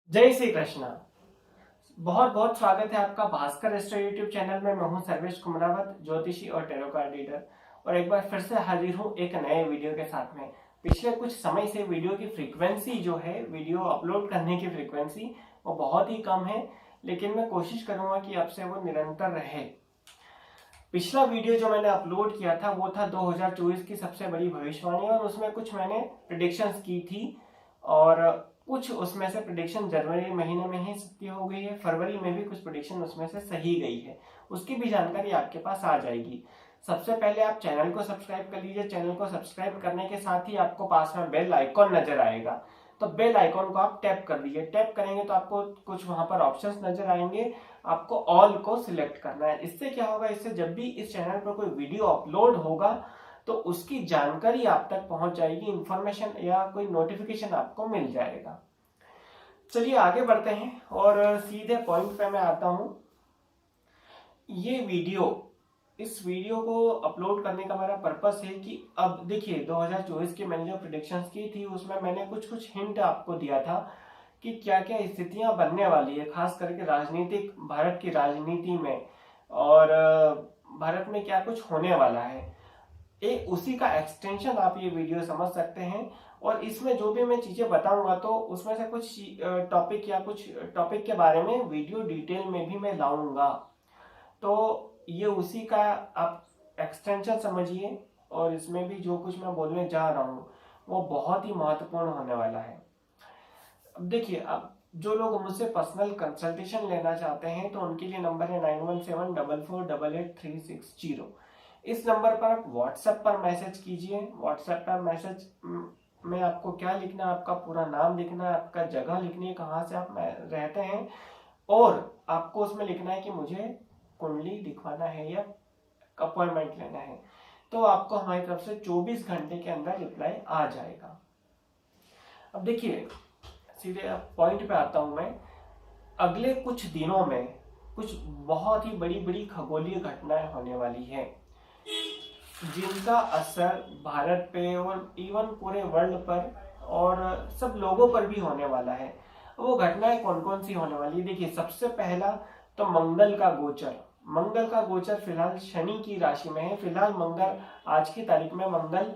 जय श्री कृष्णा। बहुत बहुत स्वागत है आपका भास्कर एस्ट्रो यूट्यूब चैनल में। मैं हूं सर्वेश कुमरावत, ज्योतिषी और टैरो कार्ड रीडर, और एक बार फिर से हाजिर हूं एक नए वीडियो के साथ में। पिछले कुछ समय से वीडियो की फ्रीक्वेंसी जो है, वीडियो अपलोड करने की फ्रीक्वेंसी, वो बहुत ही कम है, लेकिन मैं कोशिश करूंगा कि आपसे वो निरंतर रहे। पिछला वीडियो जो मैंने अपलोड किया था वो था 2024 की सबसे बड़ी भविष्यवाणी, और उसमें कुछ मैंने प्रिडिक्शंस की थी, और कुछ उसमें से प्रिडिक्शन जनवरी महीने में ही सत्य हो गई है। फरवरी में भी कुछ प्रिडिक्शन उसमें से सही गई है, उसकी भी जानकारी आपके पास आ जाएगी। सबसे पहले आप चैनल को सब्सक्राइब कर लीजिए। चैनल को सब्सक्राइब करने के साथ ही आपको पास में बेल आइकॉन नजर आएगा, तो बेल आइकॉन को आप टैप कर दीजिए। टैप करेंगे तो आपको कुछ वहां पर ऑप्शंस नजर आएंगे, आपको ऑल को सिलेक्ट करना है। इससे क्या होगा, इससे जब भी इस चैनल पर कोई वीडियो अपलोड होगा तो उसकी जानकारी आप तक पहुंच जाएगी, इंफॉर्मेशन या कोई नोटिफिकेशन आपको मिल जाएगा। चलिए आगे बढ़ते हैं और सीधे पॉइंट पे मैं आता हूं। इस वीडियो को अपलोड करने का मेरा पर्पस है कि अब देखिए 2024 की मैंने जो प्रिडिक्शंस की थी उसमें मैंने कुछ कुछ हिंट आपको दिया था कि क्या क्या स्थितियां बनने वाली है, खास करके राजनीतिक, भारत की राजनीति में, और भारत में क्या कुछ होने वाला है। उसी का एक्सटेंशन आप ये वीडियो समझ सकते हैं। और इसमें जो भी मैं चीजें बताऊंगा तो उसमें से कुछ टॉपिक के बारे में वीडियो डिटेल में भी मैं लाऊंगा, तो ये उसी का आप एक्सटेंशन समझिए। और इसमें भी जो कुछ मैं बोलने जा रहा हूँ वो बहुत ही महत्वपूर्ण होने वाला है। अब देखिए, अब जो लोग मुझसे पर्सनल कंसल्टेशन लेना चाहते हैं तो उनके लिए नंबर है 9174488360। इस नंबर पर आप व्हाट्सएप पर मैसेज कीजिए। व्हाट्सएप पर मैसेज में आपको क्या लिखना है, आपका पूरा नाम लिखना है, आपका जगह लिखनी है, कहाँ से आप रहते हैं, और आपको उसमें लिखना है कि मुझे कुंडली दिखवाना है या अपॉइंटमेंट लेना है। तो आपको हमारी तरफ से 24 घंटे के अंदर रिप्लाई आ जाएगा। अब देखिए, सीधे पॉइंट पे आता हूं मैं। अगले कुछ दिनों में कुछ बहुत ही बड़ी बड़ी खगोलीय घटनाएं होने वाली है, जिनका असर भारत पे और इवन पूरे वर्ल्ड पर और सब लोगों पर भी होने वाला है। वो घटनाएं कौन कौन सी होने वाली है, देखिए सबसे पहला तो मंगल का गोचर। मंगल का गोचर फिलहाल शनि की राशि में है। फिलहाल मंगल, आज की तारीख में मंगल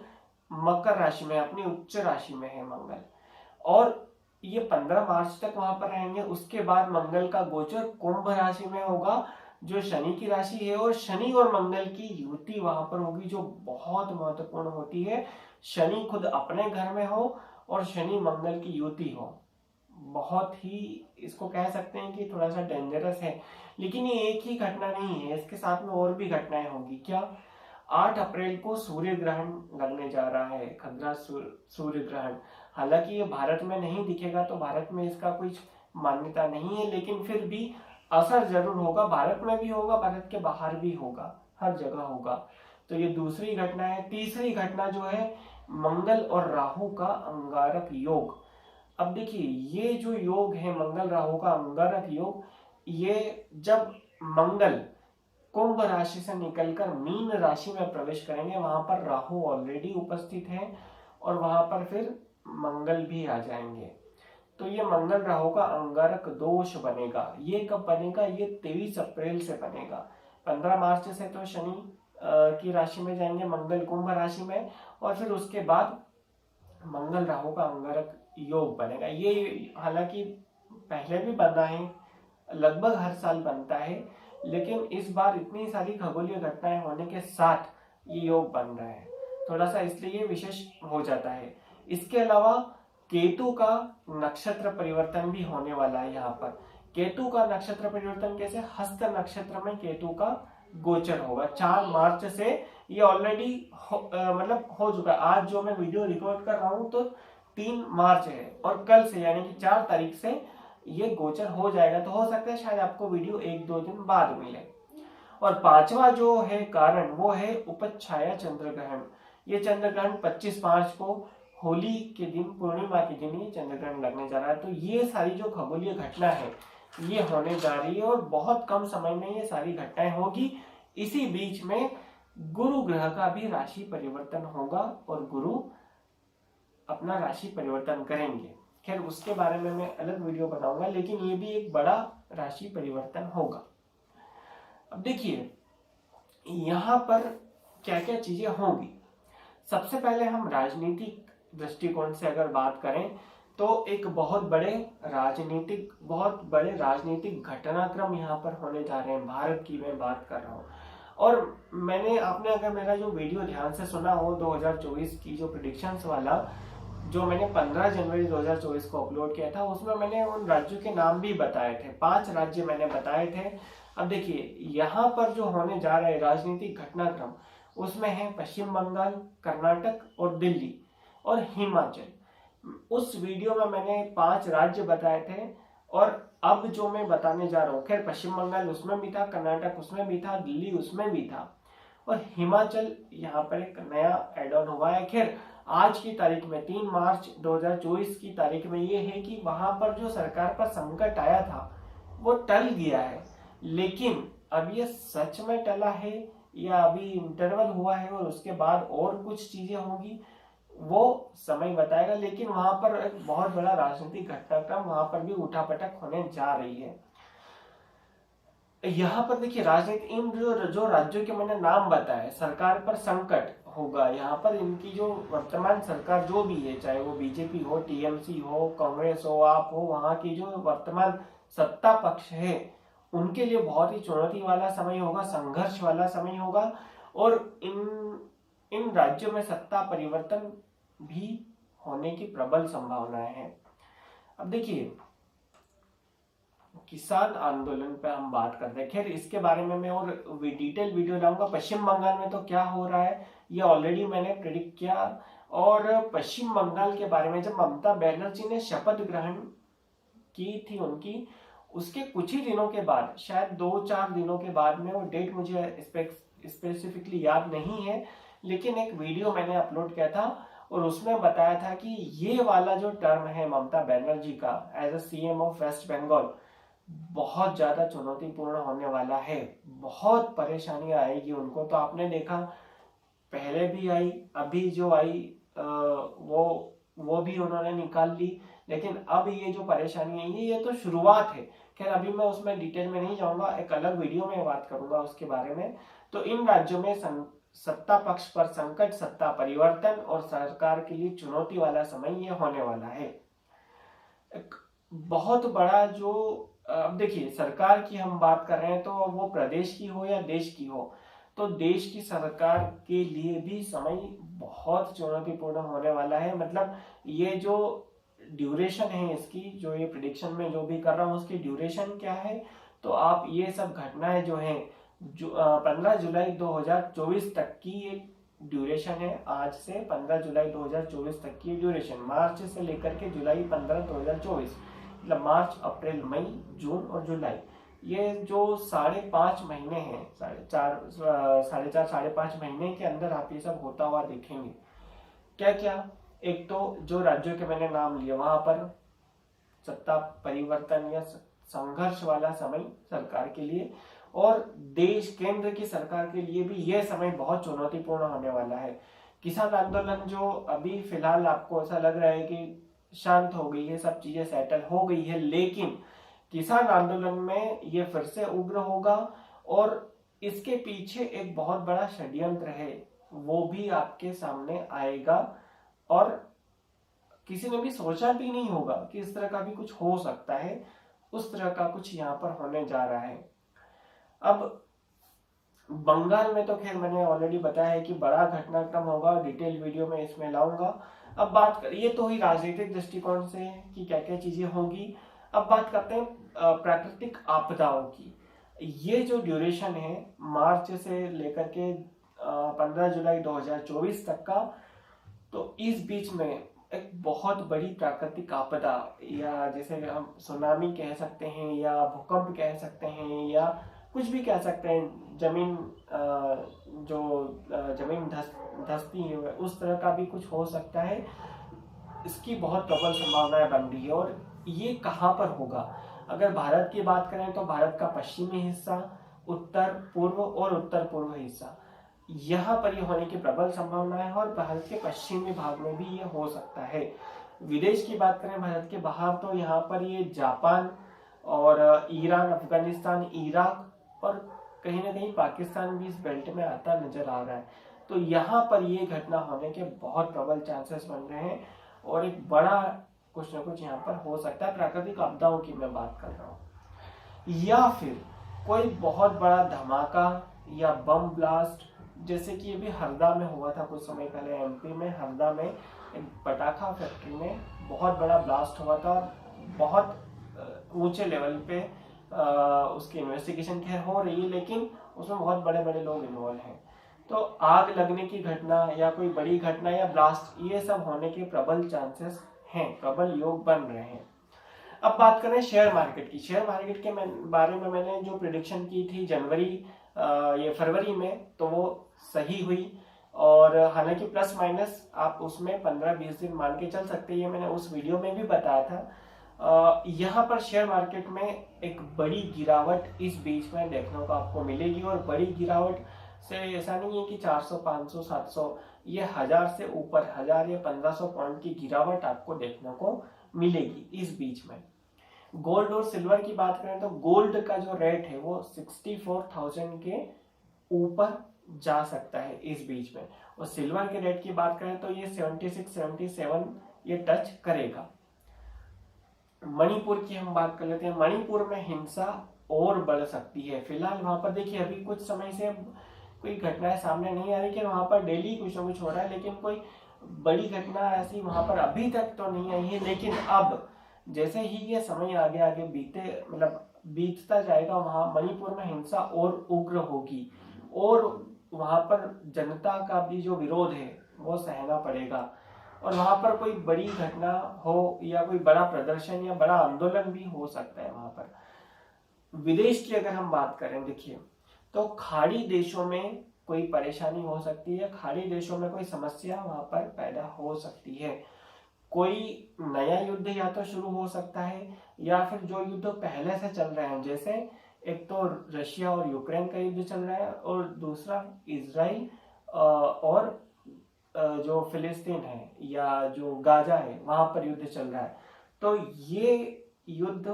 मकर राशि में, अपनी उच्च राशि में है मंगल, और ये 15 मार्च तक वहां पर रहेंगे। उसके बाद मंगल का गोचर कुंभ राशि में होगा, जो शनि की राशि है, और शनि और मंगल की युति वहां पर होगी, जो बहुत महत्वपूर्ण होती है। शनि खुद अपने घर में हो और शनि मंगल की युति हो, बहुत ही, इसको कह सकते हैं कि थोड़ा सा डेंजरस है। लेकिन ये एक ही घटना नहीं है, इसके साथ में और भी घटनाएं होंगी। क्या, 8 अप्रैल को सूर्य ग्रहण लगने जा रहा है, खग्रास सूर्य ग्रहण। हालांकि ये भारत में नहीं दिखेगा, तो भारत में इसका कुछ मान्यता नहीं है, लेकिन फिर भी असर जरूर होगा। भारत में भी होगा, भारत के बाहर भी होगा, हर जगह होगा। तो ये दूसरी घटना है। तीसरी घटना जो है, मंगल और राहु का अंगारक योग। अब देखिए, ये जो योग है मंगल राहु का अंगारक योग, ये जब मंगल कुंभ राशि से निकलकर मीन राशि में प्रवेश करेंगे, वहां पर राहु ऑलरेडी उपस्थित है, और वहां पर फिर मंगल भी आ जाएंगे। तो ये मंगल राहु का अंगारक दोष बनेगा। ये कब बनेगा, ये 23 अप्रैल से बनेगा। 15 मार्च से तो शनि की राशि में जाएंगे, मंगल कुंभ राशि में, और फिर उसके बाद मंगल राहु का अंगारक योग बनेगा। ये हालांकि पहले भी बना है, लगभग हर साल बनता है, लेकिन इस बार इतनी सारी खगोलीय घटनाएं होने के साथ ये योग बन रहा है, थोड़ा सा इसलिए विशेष हो जाता है। इसके अलावा केतु का नक्षत्र परिवर्तन भी होने वाला है। यहाँ पर केतु का नक्षत्र परिवर्तन कैसे, हस्त नक्षत्र में केतु का गोचर होगा 4 मार्च से। ये ऑलरेडी मतलब हो चुका है। आज जो मैं वीडियो रिकॉर्ड कर रहा हूँ तो 3 मार्च है, और कल से यानी कि 4 तारीख से ये गोचर हो जाएगा। तो हो सकता है शायद आपको वीडियो 1-2 दिन बाद मिले। और पांचवा जो है कारण, वो है उपछाया चंद्र ग्रहण। ये चंद्र ग्रहण 25 मार्च को, होली के दिन, पूर्णिमा के दिन ये चंद्र ग्रहण लगने जा रहा है। तो ये सारी जो खगोलीय घटना है ये होने जा रही है, और बहुत कम समय में ये सारी घटनाएं होगी। इसी बीच में गुरु ग्रह का भी राशि परिवर्तन होगा, और गुरु अपना राशि परिवर्तन करेंगे। खैर उसके बारे में मैं अलग वीडियो बनाऊंगा, लेकिन ये भी एक बड़ा राशि परिवर्तन होगा। अब देखिए यहाँ पर क्या क्या चीजें होंगी। सबसे पहले हम राजनीतिक दृष्टिकोण से अगर बात करें तो एक बहुत बड़े राजनीतिक घटनाक्रम यहाँ पर होने जा रहे हैं, भारत की मैं बात कर रहा हूँ। और आपने अगर मेरा जो वीडियो ध्यान से सुना हो 2024 की जो प्रिडिक्शंस वाला, जो मैंने 15 जनवरी 2024 को अपलोड किया था, उसमें मैंने उन राज्यों के नाम भी बताए थे, 5 राज्य मैंने बताए थे। अब देखिए यहाँ पर जो होने जा रहा है राजनीतिक घटनाक्रम, उसमें है पश्चिम बंगाल, कर्नाटक और दिल्ली और हिमाचल। उस वीडियो में मैंने 5 राज्य बताए थे, और अब जो मैं बताने जा रहा हूँ, खैर पश्चिम बंगाल उसमें भी था, कर्नाटक उसमें भी था, दिल्ली उसमें भी था, और हिमाचल यहाँ पर एक नया एड ऑन हुआ है। खैर आज की तारीख में 3 मार्च 2024 की तारीख में ये है कि वहां पर जो सरकार पर संकट आया था वो टल गया है, लेकिन अब ये सच में टला है या अभी इंटरवल हुआ है और उसके बाद और कुछ चीजें होंगी, वो समय बताएगा। लेकिन वहां पर एक बहुत बड़ा राजनीतिक घटनाक्रम वहां पर भी उठापटक होने जा रही है। यहाँ पर देखिए राजनीति, इन जो राज्यों के मैंने नाम बताए, सरकार पर संकट होगा यहाँ पर, इनकी जो वर्तमान सरकार जो भी है, चाहे वो बीजेपी हो, टीएमसी हो, कांग्रेस हो, आप हो, वहां की जो वर्तमान सत्ता पक्ष है उनके लिए बहुत ही चुनौती वाला समय होगा, संघर्ष वाला समय होगा, और इन राज्यों में सत्ता परिवर्तन भी होने की प्रबल संभावनाएं हैं। अब देखिए किसान आंदोलन पे हम बात करते हैं, खैर इसके बारे में मैं और डिटेल वीडियो लाऊंगा। पश्चिम बंगाल में तो क्या हो रहा है ये ऑलरेडी मैंने प्रिडिक्ट किया, और पश्चिम बंगाल के बारे में जब ममता बनर्जी ने शपथ ग्रहण की थी उनकी, उसके कुछ ही दिनों के बाद, शायद 2-4 दिनों के बाद में, वो डेट मुझे स्पेसिफिकली याद नहीं है, लेकिन एक वीडियो मैंने अपलोड किया था और उसमें बताया था कि ये वाला जो टर्म है ममता बनर्जी का as a CM of West Bengal बहुत ज्यादा चुनौतीपूर्ण होने वाला है, बहुत परेशानियां आएगी उनको। तो आपने देखा पहले भी आई, अभी जो आई वो भी उन्होंने निकाल ली, लेकिन अब ये जो परेशानी है ये तो शुरुआत है। खैर अभी मैं उसमें डिटेल में नहीं जाऊंगा, एक अलग वीडियो में बात करूंगा उसके बारे में। तो इन राज्यों में सत्ता पक्ष पर संकट, सत्ता परिवर्तन और सरकार के लिए चुनौती वाला समय ये होने वाला है। एक बहुत बड़ा जो, अब देखिए सरकार की हम बात कर रहे हैं तो वो प्रदेश की हो या देश की हो, तो देश की सरकार के लिए भी समय बहुत चुनौतीपूर्ण होने वाला है। मतलब ये जो ड्यूरेशन है इसकी, जो ये प्रिडिक्शन में जो भी कर रहा हूँ उसकी ड्यूरेशन क्या है, तो आप ये सब घटनाएं जो है, जो 15 जुलाई 2024 तक की एक ड्यूरेशन है, आज से 15 जुलाई 2024 तक की ड्यूरेशन, मार्च से लेकर के जुलाई 15 2024, मतलब मार्च, अप्रैल, मई, जून और जुलाई, ये जो 5.5 महीने हैं, 4.5 महीने के अंदर आप ये सब होता हुआ देखेंगे। क्या क्या, एक तो जो राज्यों के मैंने नाम लिए वहां पर सत्ता परिवर्तन या संघर्ष वाला समय सरकार के लिए, और देश केंद्र की सरकार के लिए भी यह समय बहुत चुनौतीपूर्ण होने वाला है। किसान आंदोलन जो अभी फिलहाल आपको ऐसा लग रहा है कि शांत हो गई है, सब चीजें सेटल हो गई है, लेकिन किसान आंदोलन में ये फिर से उग्र होगा, और इसके पीछे एक बहुत बड़ा षड्यंत्र है वो भी आपके सामने आएगा, और किसी ने भी सोचा भी नहीं होगा कि इस तरह का भी कुछ हो सकता है, उस तरह का कुछ यहाँ पर होने जा रहा है। अब बंगाल में तो खैर मैंने ऑलरेडी बताया है कि बड़ा घटनाक्रम होगा, डिटेल वीडियो में इसमें लाऊंगा। अब बात कर, ये तो हुई राजनीतिक दृष्टिकोण से कि क्या क्या चीजें होंगी। अब बात करते हैं प्राकृतिक आपदाओं की। ये जो ड्यूरेशन है मार्च से लेकर के 15 जुलाई 2024 तक का, तो इस बीच में एक बहुत बड़ी प्राकृतिक आपदा, या जैसे हम सुनामी कह सकते हैं या भूकंप कह सकते हैं या कुछ भी कह सकते हैं, जमीन जमीन धसती है उस तरह का भी कुछ हो सकता है। इसकी बहुत प्रबल संभावनाएं बन रही है। और ये कहाँ पर होगा, अगर भारत की बात करें तो भारत का पश्चिमी हिस्सा, उत्तर पूर्व और उत्तर पूर्व हिस्सा, यहाँ पर ये होने की प्रबल संभावना है, और भारत के पश्चिमी भाग में भी ये हो सकता है। विदेश की बात करें भारत के बाहर, तो यहाँ पर ये जापान और ईरान, अफगानिस्तान, इराक और कहीं ना कहीं पाकिस्तान भी इस बेल्ट में आता नजर आ रहा है। तो यहाँ पर ये घटना होने के बहुत प्रबल चांसेस बन रहे हैं और एक बड़ा कुछ ना कुछ यहाँ पर हो सकता है। प्राकृतिक आपदाओं की मैं बात कर रहा हूँ, या फिर कोई बहुत बड़ा धमाका या बम ब्लास्ट, जैसे कि अभी हरदा में हुआ था कुछ समय पहले, एमपी में हरदा में एक पटाखा फैक्ट्री में बहुत बड़ा ब्लास्ट हुआ था। बहुत ऊंचे लेवल पे उसकी इन्वेस्टिगेशन खैर हो रही है, लेकिन उसमें बहुत बड़े बड़े लोग इन्वॉल्व हैं। तो आग लगने की घटना या कोई बड़ी घटना या ब्लास्ट, ये सब होने के प्रबल चांसेस हैं, प्रबल योग बन रहे हैं। अब बात करें शेयर मार्केट की। शेयर मार्केट के बारे में मैंने जो प्रिडिक्शन की थी ये फरवरी में, तो वो सही हुई। और हालांकि प्लस माइनस आप उसमें 15-20 दिन मान के चल सकते हैं, मैंने उस वीडियो में भी बताया था। यहाँ पर शेयर मार्केट में एक बड़ी गिरावट इस बीच में देखने को आपको मिलेगी। और बड़ी गिरावट से ऐसा नहीं है कि 400, 500, 700, ये 1000 से ऊपर, 1000 या 1500 पॉइंट की गिरावट आपको देखने को मिलेगी इस बीच में। गोल्ड और सिल्वर की बात करें तो गोल्ड का जो रेट है वो 64,000 के ऊपर जा सकता है इस बीच में, और सिल्वर के रेट की बात करें तो ये 76, 77 ये टच करेगा। मणिपुर की हम बात कर लेते हैं। मणिपुर में हिंसा और बढ़ सकती है। फिलहाल वहां पर देखिए अभी कुछ समय से कोई घटनाएं सामने नहीं आ रही, कि वहां पर डेली कुछ ना कुछ हो रहा है, लेकिन कोई बड़ी घटना ऐसी वहां पर अभी तक तो नहीं आई है। लेकिन अब जैसे ही ये समय आगे आगे बीतता जाएगा, वहां मणिपुर में हिंसा और उग्र होगी और वहां पर जनता का भी जो विरोध है वो सहना पड़ेगा, और वहां पर कोई बड़ी घटना हो या कोई बड़ा प्रदर्शन या बड़ा आंदोलन भी हो सकता है वहां पर। विदेश की अगर हम बात करें, देखिए तो खाड़ी देशों में कोई परेशानी हो सकती है, खाड़ी देशों में कोई समस्या वहां पर पैदा हो सकती है। कोई नया युद्ध या तो शुरू हो सकता है, या फिर जो युद्ध पहले से चल रहे हैं, जैसे एक तो रशिया और यूक्रेन का युद्ध चल रहा है, और दूसरा इजराइल और जो फिलिस्तीन है या जो गाजा है वहां पर युद्ध चल रहा है। तो ये युद्ध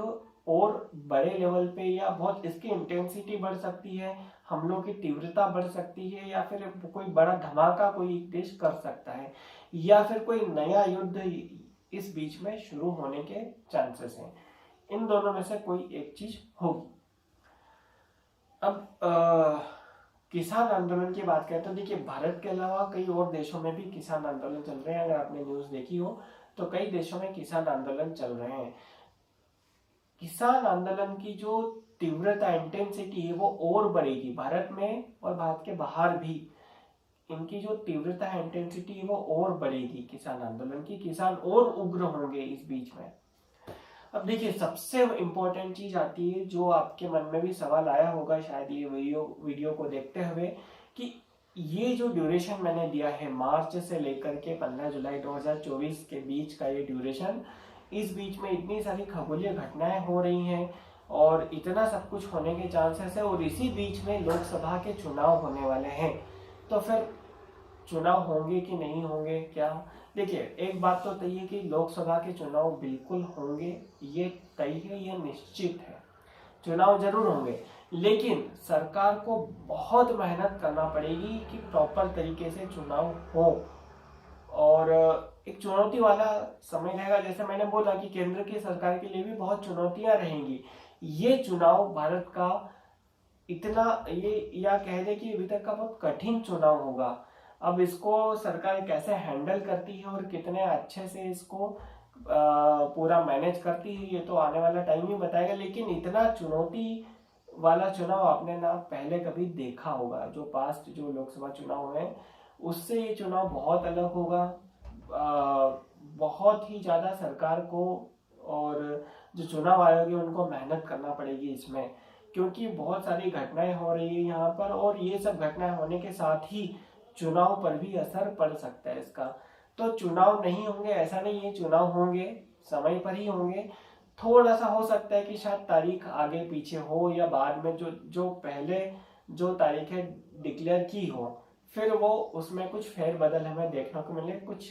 और बड़े लेवल पे या बहुत इसकी इंटेंसिटी बढ़ सकती है, हमलों की तीव्रता बढ़ सकती है, या फिर कोई बड़ा धमाका कोई देश कर सकता है, या फिर कोई नया युद्ध इस बीच में शुरू होने के चांसेस हैं। इन दोनों में से कोई एक चीज होगी। अब किसान आंदोलन की बात करें तो देखिए भारत के अलावा कई और देशों में भी किसान आंदोलन चल रहे हैं। अगर आपने न्यूज देखी हो तो कई देशों में किसान आंदोलन चल रहे हैं। किसान आंदोलन की जो तीव्रता, इंटेंसिटी है वो और बढ़ेगी भारत में और भारत के बाहर भी। इनकी जो तीव्रता है, इंटेंसिटी है वो और बढ़ेगी किसान आंदोलन की। किसान और उग्र होंगे इस बीच में। अब देखिए सबसे इम्पोर्टेंट चीज आती है, जो आपके मन में भी सवाल आया होगा शायद ये वीडियो को देखते हुए, कि ये जो ड्यूरेशन मैंने दिया है मार्च से लेकर के 15 जुलाई 2024 के बीच का ये ड्यूरेशन, इस बीच में इतनी सारी खगोलीय घटनाएं हो रही हैं और इतना सब कुछ होने के चांसेस है, और इसी बीच में लोकसभा के चुनाव होने वाले हैं। तो फिर चुनाव होंगे कि नहीं होंगे क्या? देखिए एक बात तो तय है कि लोकसभा के चुनाव बिल्कुल होंगे, ये तय है, ये निश्चित है, चुनाव जरूर होंगे। लेकिन सरकार को बहुत मेहनत करना पड़ेगी कि प्रॉपर तरीके से चुनाव हो, और एक चुनौती वाला समय रहेगा। जैसे मैंने बोला कि केंद्र की सरकार के लिए भी बहुत चुनौतियां रहेंगी। ये चुनाव भारत का इतना, ये या कह दे कि अभी तक का बहुत कठिन चुनाव होगा। अब इसको सरकार कैसे हैंडल करती है और कितने अच्छे से इसको पूरा मैनेज करती है, ये तो आने वाला टाइम ही बताएगा। लेकिन इतना चुनौती वाला चुनाव आपने ना पहले कभी देखा होगा। जो पास्ट जो लोकसभा चुनाव है उससे ये चुनाव बहुत अलग होगा। बहुत ही ज्यादा सरकार को और जो चुनाव आयोग है उनको मेहनत करना पड़ेगी इसमें, क्योंकि बहुत सारी घटनाएं हो रही है यहाँ पर, और ये सब घटनाएं होने के साथ ही चुनाव पर भी असर पड़ सकता है इसका। तो चुनाव नहीं होंगे ऐसा नहीं है, चुनाव होंगे, समय पर ही होंगे। थोड़ा सा हो सकता है कि शायद तारीख आगे पीछे हो, या बाद में जो पहले जो तारीखें डिक्लेयर की हो, फिर वो उसमें कुछ फेरबदल हमें देखने को मिले कुछ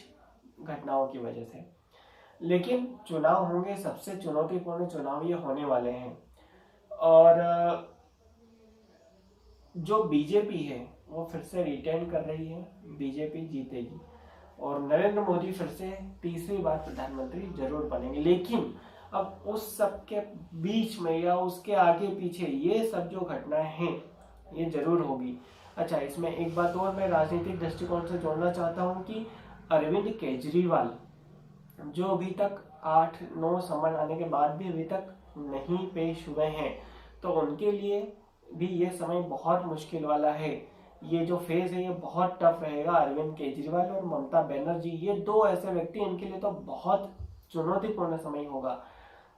घटनाओं की वजह से। लेकिन चुनाव होंगे, सबसे चुनौतीपूर्ण चुनाव ये होने वाले हैं। और जो बीजेपी है वो फिर से रिटेन कर रही है, बीजेपी जीतेगी और नरेंद्र मोदी फिर से तीसरी बार प्रधानमंत्री जरूर बनेंगे। लेकिन अब उस सब के बीच में या उसके आगे पीछे ये सब जो घटनाएं हैं ये जरूर होगी। अच्छा, इसमें एक बात और मैं राजनीतिक दृष्टिकोण से जोड़ना चाहता हूँ कि अरविंद केजरीवाल जो अभी तक 8-9 समन आने के बाद भी अभी तक नहीं पेश हुए हैं, तो उनके लिए भी ये समय बहुत मुश्किल वाला है। ये जो फेज है ये बहुत टफ रहेगा। अरविंद केजरीवाल और ममता बनर्जी ये दो ऐसे व्यक्ति, इनके लिए तो बहुत चुनौतीपूर्ण समय होगा।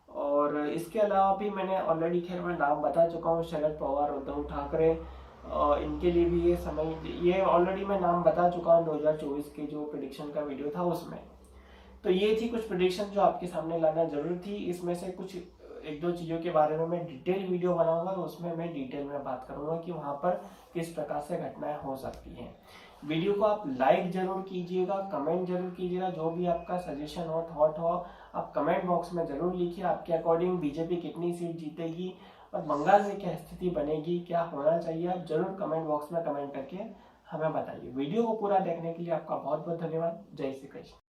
और इसके अलावा भी मैंने ऑलरेडी खैर मैं नाम बता चुका हूँ, शरद पवार, उद्धव ठाकरे, इनके लिए भी ये समय, ये ऑलरेडी मैं नाम बता चुका हूँ 2024 के जो प्रिडिक्शन का वीडियो था उसमें। तो ये थी कुछ प्रिडिक्शन जो आपके सामने लाना जरूरी थी। इसमें से कुछ एक दो चीज़ों के बारे में मैं डिटेल वीडियो बनाऊंगा और उसमें मैं डिटेल में बात करूंगा कि वहां पर किस प्रकार से घटनाएं हो सकती हैं। वीडियो को आप लाइक जरूर कीजिएगा, कमेंट जरूर कीजिएगा, जो भी आपका सजेशन हो, थॉट हो, आप कमेंट बॉक्स में जरूर लिखिए। आपके अकॉर्डिंग बीजेपी कितनी सीट जीतेगी और बंगाल में क्या स्थिति बनेगी, क्या होना चाहिए, आप जरूर कमेंट बॉक्स में कमेंट करके हमें बताइए। वीडियो को पूरा देखने के लिए आपका बहुत बहुत धन्यवाद। जय श्री कृष्ण।